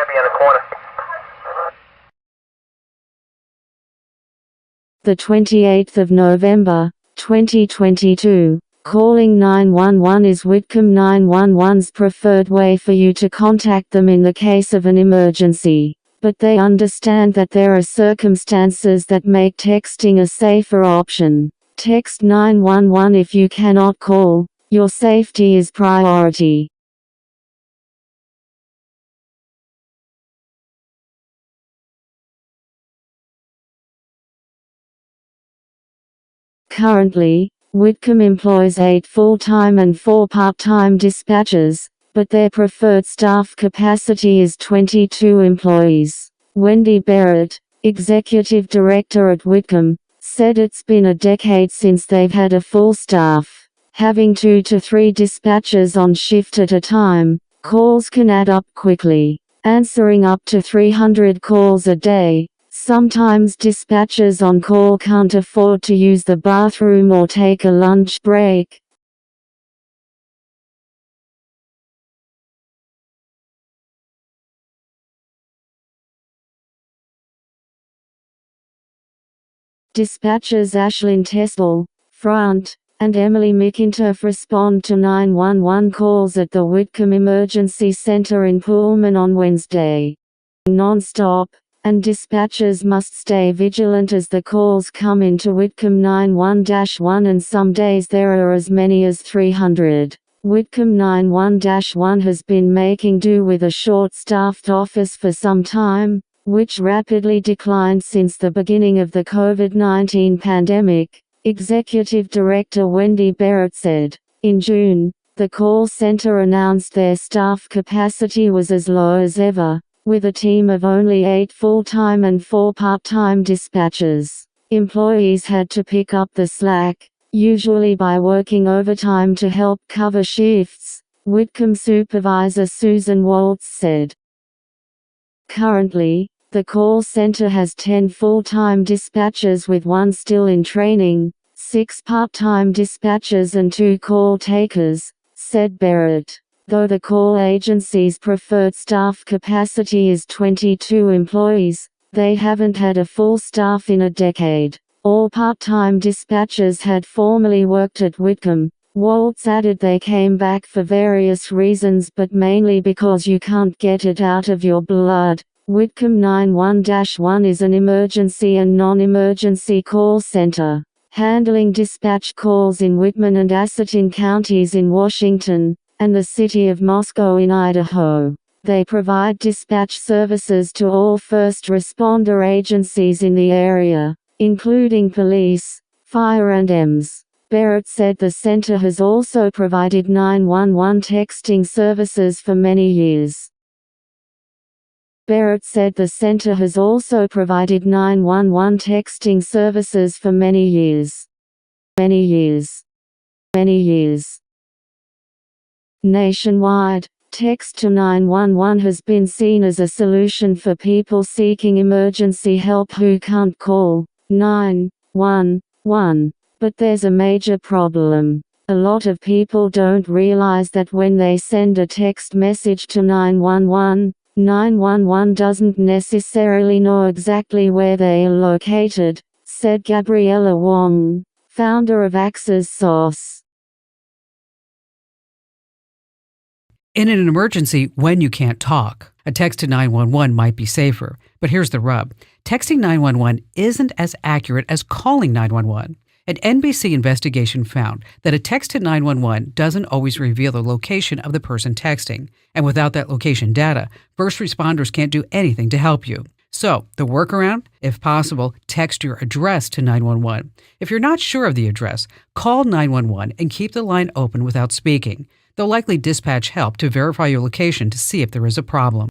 Gabby in the corner. The 28th of November, 2022. Calling 911 is Whitcom 911's preferred way for you to contact them in the case of an emergency. But they understand that there are circumstances that make texting a safer option. Text 911 if you cannot call. Your safety is priority. Currently, Whitcom employs 8 full-time and 4 part-time dispatchers, but their preferred staff capacity is 22 employees. Wendy Barrett, executive director at Whitcom, said it's been a decade since they've had a full staff. Having 2 to 3 dispatchers on shift at a time, calls can add up quickly. Answering up to 300 calls a day. Sometimes dispatchers on call can't afford to use the bathroom or take a lunch break. Dispatchers Ashlyn Tessel, front, and Emily McInturff respond to 911 calls at the Whitcom Emergency Center in Pullman on Wednesday. Non-stop, and dispatchers must stay vigilant as the calls come into Whitcom 911-1 and some days there are as many as 300. Whitcom 911-1 has been making do with a short-staffed office for some time, which rapidly declined since the beginning of the COVID-19 pandemic, Executive Director Wendy Barrett said. In June, the call center announced their staff capacity was as low as ever, with a team of only 8 full-time and 4 part-time dispatchers. Employees had to pick up the slack, usually by working overtime to help cover shifts, Whitcom supervisor Susan Waltz said. Currently, the call center has 10 full-time dispatchers with 1 still in training, 6 part-time dispatchers and 2 call takers, said Barrett. Though the call agency's preferred staff capacity is 22 employees, they haven't had a full staff in a decade. All part-time dispatchers had formerly worked at Whitcom. Waltz added they came back for various reasons but mainly because you can't get it out of your blood. Whitcom 911-1 is an emergency and non-emergency call center, handling dispatch calls in Whitman and Assateague counties in Washington, and the city of Moscow in Idaho. They provide dispatch services to all first responder agencies in the area, including police, fire and EMS. Barrett said the center has also provided 911 texting services for many years. Barrett said the center has also provided 911 texting services for many years. Nationwide, text to 911 has been seen as a solution for people seeking emergency help who can't call 911. But there's a major problem. A lot of people don't realize that when they send a text message to 911, 911 doesn't necessarily know exactly where they are located, said Gabriella Wong, founder of Access Sauce. In an emergency, when you can't talk, a text to 911 might be safer. But here's the rub. Texting 911 isn't as accurate as calling 911. An NBC investigation found that a text to 911 doesn't always reveal the location of the person texting. And without that location data, first responders can't do anything to help you. So, the workaround? If possible, text your address to 911. If you're not sure of the address, call 911 and keep the line open without speaking. They'll likely dispatch help to verify your location to see if there is a problem.